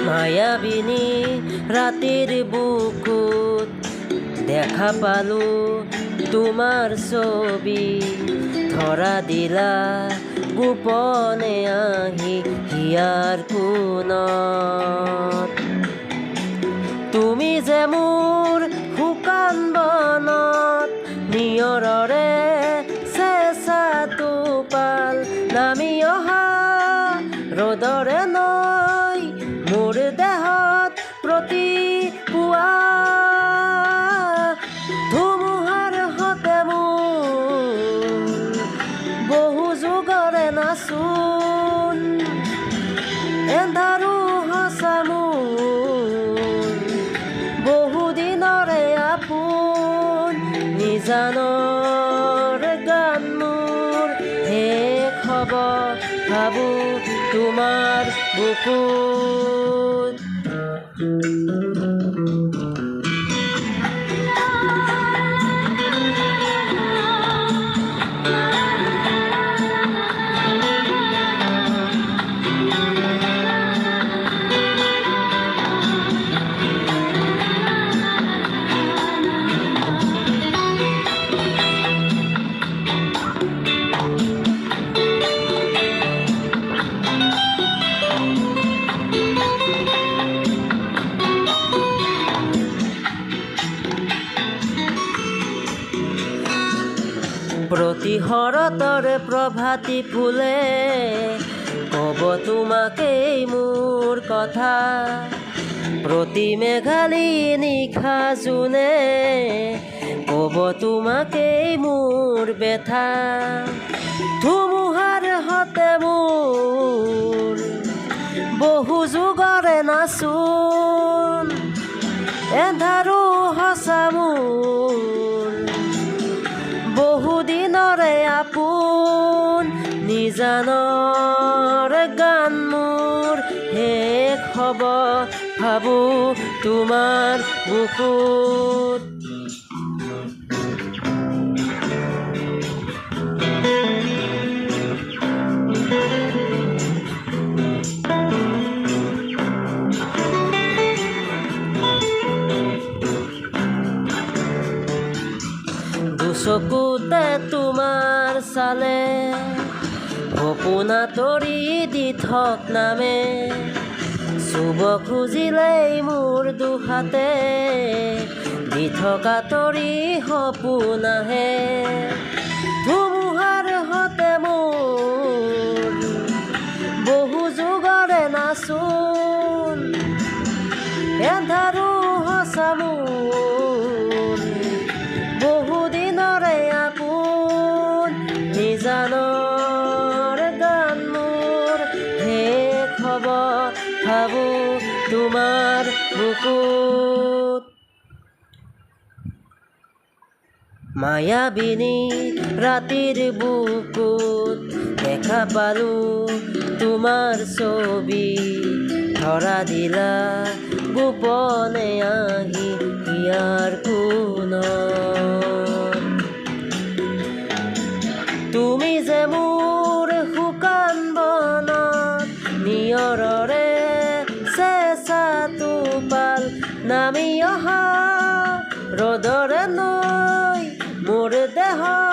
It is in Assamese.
মায়াবিনী ৰাতিৰ বুকুত দেখা পালো তোমাৰ ছবি, ধৰা দিলা গোপনে আহি হিয়াৰ কোণত। তুমি যে মোৰ শুকান বনত নিয়ৰৰে চেঁচা টোপাল, নামি অহা ৰ'দৰে নৈ মোৰ দেহত প্ৰতি পুৱা। ধুমুহাৰ হতে মোৰ বহু যুগৰে নাচোন, এন্ধাৰো সঁচা মোৰ বহু দিনৰে আপোন। নিজানৰ গান মোৰ শেষ হ'ব ভাবো তোমাৰ বুকুত। প্ৰতি শৰতৰ প্ৰভাতী ফুলে ক'ব তোমাকেই মোৰ কথা, প্ৰতি মেঘালী নিশা জোনে ক'ব তোমাকেই মোৰ ব্যথা। ধুমুহাৰ হতে মোৰ বহু যুগৰে নাচোন, এন্ধাৰো সঁচা মোৰ বহু দিনৰে আপোন। নিজানৰ গান মোৰ শেষ হ'ব ভাবো তোমাৰ বুকুত। চকুতে তোমাৰ চালে সপোনা তৰি দি থক নামে, চুব খুজিলেই মোৰ দুহাতে দি থকা তৰি সপোন আহে। ধুমুহাৰ হতে মোৰ বহু যুগৰে নাচোন, এন্ধাৰো সঁচা মোৰ বহু দিনৰে আপোন। নিজানৰ গান মোৰ শেষ হ'ব ভাবো তোমাৰ বুকুত। মায়াবিনী ৰাতিৰ বুকুত দেখা পালো তোমাৰ ছবি, ধৰা দিলা গোপনে আহি হিয়াৰ কোণত। তুমি যে মোৰ শুকান বনত নিয়ৰৰে চেঁচা টোপাল, নামি অহা ৰ'দৰে নৈ মোৰ দেহত